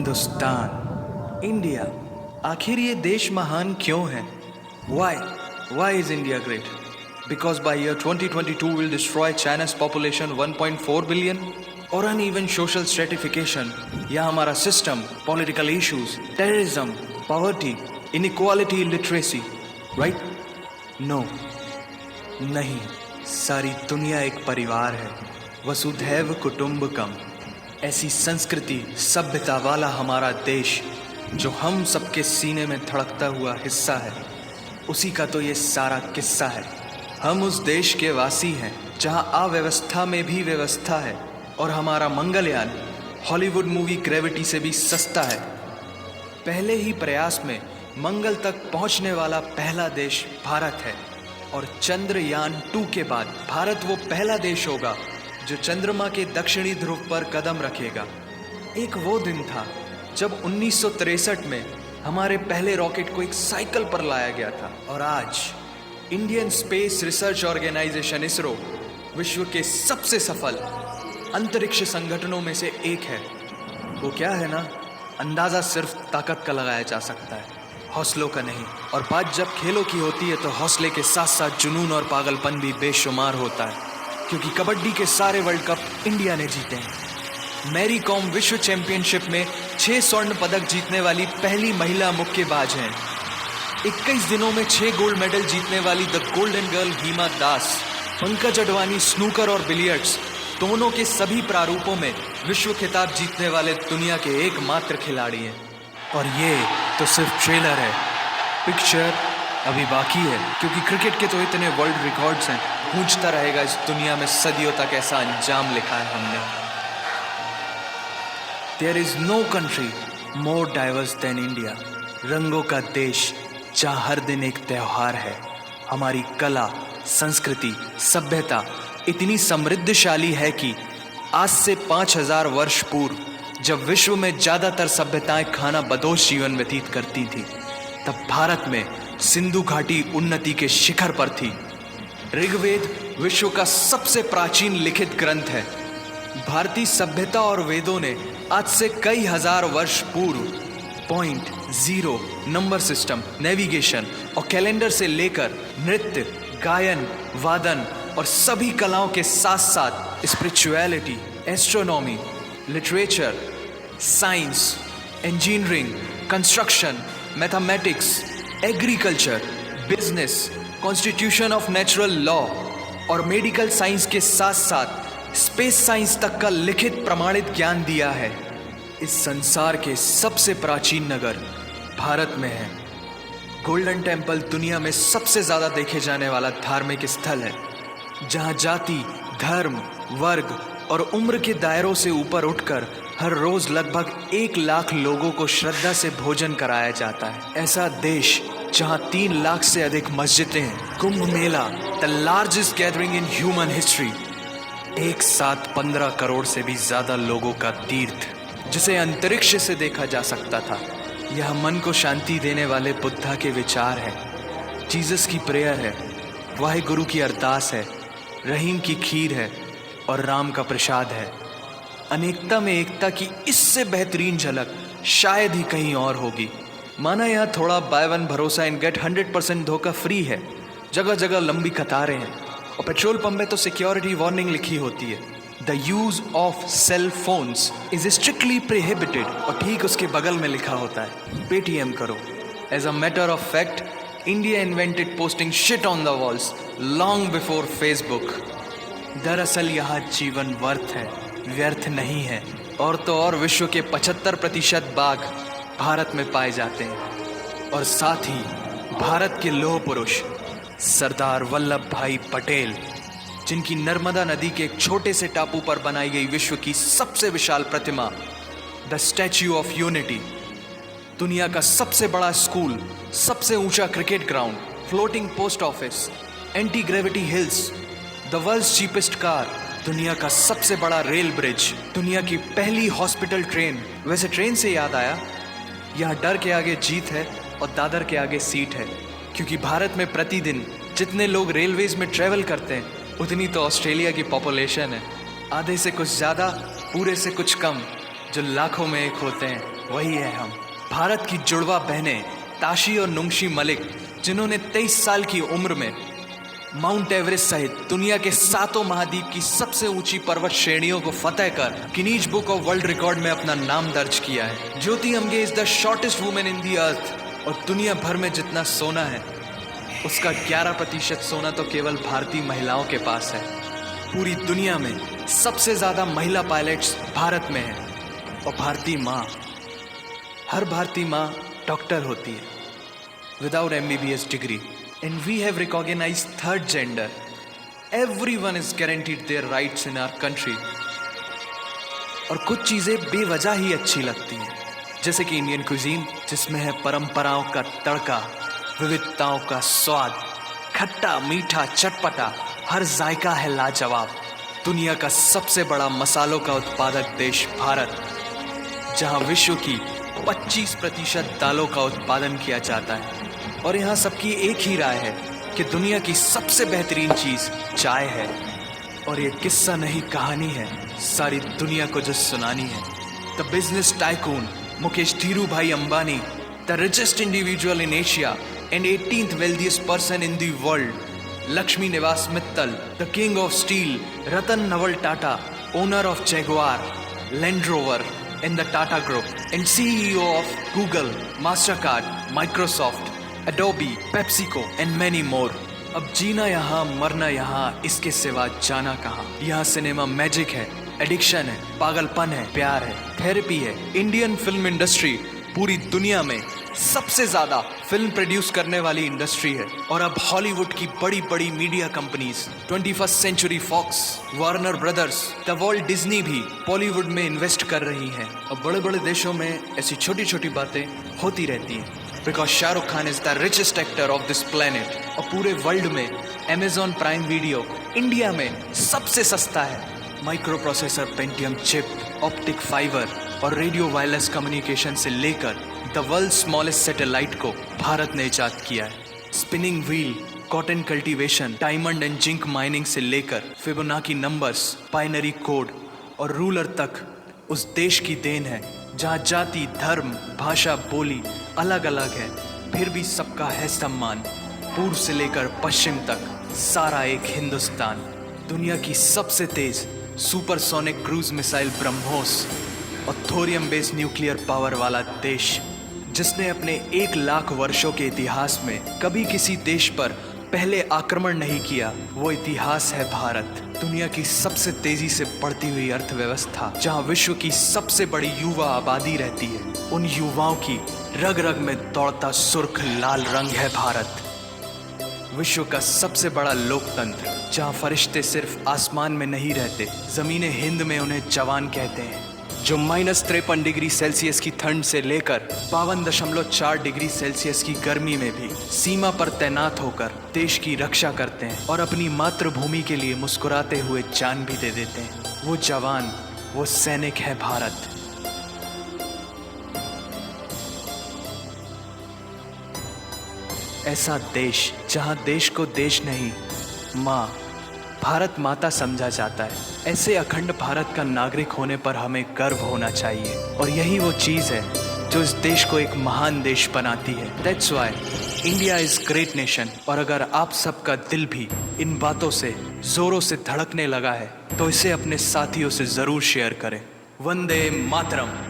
Hindustan, India, आखिर ये देश महान क्यों है? Why is India great? Because by year 2022 will destroy China's population 1.4 billion? और uneven social stratification या हमारा system, political issues, terrorism, poverty, inequality, illiteracy, right? No, नहीं, सारी दुनिया एक परिवार है, वसुधैव कुटुंबकम। ऐसी संस्कृति, सभ्यता वाला हमारा देश जो हम सबके सीने में धड़कता हुआ हिस्सा है, उसी का तो ये सारा किस्सा है। हम उस देश के वासी हैं जहां अव्यवस्था में भी व्यवस्था है, और हमारा मंगलयान हॉलीवुड मूवी ग्रेविटी से भी सस्ता है। पहले ही प्रयास में मंगल तक पहुंचने वाला पहला देश भारत है, और चंद्रयान 2 के बाद भारत वो पहला देश होगा जो चंद्रमा के दक्षिणी ध्रुव पर कदम रखेगा। एक वो दिन था जब 1963 में हमारे पहले रॉकेट को एक साइकिल पर लाया गया था, और आज Indian Space Research Organisation ISRO विश्व के सबसे सफल अंतरिक्ष संगठनों में से एक है। वो क्या है ना, अंदाज़ा सिर्फ ताकत का लगाया जा सकता है, हौसलों का नहीं। और बात जब खेलों की होती है तो हौसले के साथ साथ जुनून और पागलपन भी बेशुमार होता है, क्योंकि कबड्डी के सारे वर्ल्ड कप इंडिया ने जीते हैं। मैरी कॉम विश्व चैंपियनशिप में 6 स्वर्ण पदक जीतने वाली पहली महिला मुक्केबाज हैं। 21 दिनों में 6 गोल्ड मेडल जीतने वाली the golden girl Hima Das. Pankaj Advani snooker और बिलियर्ड्स दोनों के सभी प्रारूपों में विश्व खिताब जीतने वाले दुनिया के एकमात्र खिलाड़ी हैं। और ये तो सिर्फ ट्रेलर है, पिक्चर अभी बाकी है, क्योंकि क्रिकेट के तो इतने वर्ल्ड रिकॉर्ड्स हैं। गूंजता रहेगा इस दुनिया में सदियों तक ऐसा अंजाम लिखा है हमने। There is no country more diverse than India. रंगों का देश जहाँ हर दिन एक त्योहार है। हमारी कला, संस्कृति, सभ्यता इतनी समृद्धशाली है कि आज से 5000 वर्ष पूर्व जब विश्व में ज़्यादातर सभ्यताएं खाना बदोश जीवन व्यतीत करती थी, तब भारत में सिंधु घाटी उन्नति के शिखर पर थी। ऋग्वेद विश्व का सबसे प्राचीन लिखित ग्रंथ है। भारतीय सभ्यता और वेदों ने आज से कई हजार वर्ष पूर्व point, zero, number system, navigation और कैलेंडर से लेकर नृत्य, गायन, वादन और सभी कलाओं के साथ साथ spirituality, astronomy, literature, science, engineering, construction, mathematics, agriculture, business, constitution of natural law और मेडिकल साइंस के साथ साथ स्पेस साइंस तक का लिखित प्रमाणित ज्ञान दिया है। इस संसार के सबसे प्राचीन नगर भारत में है। गोल्डन टेम्पल दुनिया में सबसे ज़्यादा देखे जाने वाला धार्मिक स्थल है, जहाँ जाति, धर्म, वर्ग और उम्र के दायरों से ऊपर उठकर हर रोज लगभग 1 लाख लोगों को श्रद्धा से भोजन कराया जाता है। ऐसा देश जहां 3 लाख से अधिक मस्जिदें हैं। Kumbh Mela, the largest gathering in human history. एक साथ 15 करोड़ से भी ज्यादा लोगों का तीर्थ, जिसे अंतरिक्ष से देखा जा सकता था। यह मन को शांति देने वाले बुद्धा के विचार है, जीसस की प्रेयर है, वाहिगुरु की अरदास है, रहीम की खीर है और राम का प्रसाद है। अनेकता में एकता की इससे बेहतरीन झलक शायद ही कहीं और होगी। माना यहाँ थोड़ा बाय वन भरोसा एंड गेट 100% धोखा फ्री है। जगह जगह लंबी कतारें हैं और पेट्रोल पंप में तो सिक्योरिटी वार्निंग लिखी होती है, the use of cell phones is strictly prohibited, और ठीक उसके बगल में लिखा होता है पेटीएम करो। As a matter of fact, India invented posting shit on the walls long before Facebook. दरअसल यहाँ जीवन वर्थ है, व्यर्थ नहीं है। और तो और विश्व के 75% बाघ भारत में पाए जाते हैं। और साथ ही भारत के लौह पुरुष सरदार वल्लभ भाई पटेल, जिनकी नर्मदा नदी के एक छोटे से टापू पर बनाई गई विश्व की सबसे विशाल प्रतिमा, द स्टैच्यू ऑफ यूनिटी, दुनिया का सबसे बड़ा स्कूल, सबसे ऊंचा cricket ground, floating post office, anti gravity hills, the world's cheapest car, दुनिया का सबसे बड़ा रेल ब्रिज, दुनिया की पहली हॉस्पिटल ट्रेन। वैसे ट्रेन से याद आया, यहाँ डर के आगे जीत है और दादर के आगे सीट है, क्योंकि भारत में प्रतिदिन जितने लोग रेलवेज में ट्रेवल करते हैं उतनी तो ऑस्ट्रेलिया की पॉपुलेशन है। आधे से कुछ ज़्यादा, पूरे से कुछ कम, जो लाखों में एक होते हैं। वही है हम, भारत की जुड़वा बहनें ताशी और नुंगशी मलिक, जिन्होंने 23 साल की उम्र में माउंट एवरेस्ट सहित दुनिया के 7 महाद्वीप की सबसे ऊंची पर्वत श्रेणियों को फतेह कर Guinness book of world record में अपना नाम दर्ज किया है। Jyoti Amge is the shortest women in the earth, और दुनिया भर में जितना सोना है उसका 11% सोना तो केवल भारतीय महिलाओं के पास है। पूरी दुनिया में सबसे ज्यादा महिला पायलट्स भारत में हैं, और भारतीय माँ, हर भारतीय माँ डॉक्टर होती है without MBBS degree. And we have recognized third gender. Everyone is guaranteed their rights in our country. और कुछ चीजें बेवजह ही अच्छी लगती हैं, जैसे कि इंडियन क्विजीन, जिसमें है परंपराओं का तड़का, विविधताओं का स्वाद, खट्टा मीठा चटपटा, हर जायका है लाजवाब। दुनिया का सबसे बड़ा मसालों का उत्पादक देश भारत, जहां विश्व की 25% दालों का उत्पादन किया जाता है, और यहाँ सबकी एक ही राय है कि दुनिया की सबसे बेहतरीन चीज चाय है। और ये किस्सा नहीं कहानी है सारी दुनिया को जो सुनानी है। The business tycoon Mukesh Dhirubhai Ambani, the richest individual in Asia and 18th wealthiest person in the world, Lakshmi Niwas Mittal, the king of steel Ratan Naval Tata, owner of Jaguar, Land Rover and the Tata group, and CEO of Google, Mastercard, Microsoft, Adobe, PepsiCo and many more। अब जीना यहाँ, मरना यहाँ, इसके सिवा जाना कहाँ। यहाँ cinema magic है, एडिक्शन है, पागलपन है, प्यार है, थेरेपी है। इंडियन फिल्म इंडस्ट्री पूरी दुनिया में सबसे ज्यादा फिल्म प्रोड्यूस करने वाली इंडस्ट्री है। और अब हॉलीवुड की बड़ी बड़ी media companies, 21st century Fox, Warner Brothers, the world Disney भी बॉलीवुड में इन्वेस्ट कर रही हैं। और बड़े बड़े देशों में ऐसी छोटी छोटी बातें होती रहती हैं, because Shahrukh Khan is the richest actor of this planet. और पूरे वर्ल्ड में Amazon प्राइम वीडियो इंडिया में सबसे सस्ता है। Micro processor, Pentium chip, optic fibre और रेडियो वायरलेस कम्युनिकेशन से लेकर द वर्ल्ड स्मॉलेस्ट सैटेलाइट को भारत ने इजाद किया है। Spinning wheel, cotton cultivation, diamond and zinc mining से लेकर फिबोनाची नंबर्स, बाइनरी कोड और रूलर तक उस देश की देन है, जहाँ जाति, धर्म, भाषा, बोली अलग अलग है, फिर भी सबका है सम्मान। पूर्व से लेकर पश्चिम तक सारा एक हिंदुस्तान। दुनिया की सबसे तेज सुपरसोनिक क्रूज मिसाइल ब्रह्मोस और थोरियम बेस्ड न्यूक्लियर पावर वाला देश, जिसने अपने 1 लाख वर्षों के इतिहास में कभी किसी देश पर पहले आक्रमण नहीं किया, वो इतिहास है भारत। दुनिया की सबसे तेजी से बढ़ती हुई अर्थव्यवस्था, जहां विश्व की सबसे बड़ी युवा आबादी रहती है, उन युवाओं की रग रग में दौड़ता सुर्ख लाल रंग है भारत। विश्व का सबसे बड़ा लोकतंत्र, जहां फरिश्ते सिर्फ आसमान में नहीं रहते, जमीने हिंद में उन्हें जवान कहते हैं, जो -53 डिग्री सेल्सियस की ठंड से लेकर 52.4 डिग्री सेल्सियस की गर्मी में भी सीमा पर तैनात होकर देश की रक्षा करते हैं और अपनी मातृभूमि के लिए मुस्कुराते हुए जान भी दे देते हैं। वो जवान, वो सैनिक है भारत। ऐसा देश जहां देश को देश नहीं, माँ, भारत माता समझा जाता है। ऐसे अखंड भारत का नागरिक होने पर हमें गर्व होना चाहिए, और यही वो चीज़ है जो इस देश को एक महान देश बनाती है। That's why India is great nation. और अगर आप सबका दिल भी इन बातों से जोरों से धड़कने लगा है, तो इसे अपने साथियों से जरूर शेयर करें। वंदे मातरम।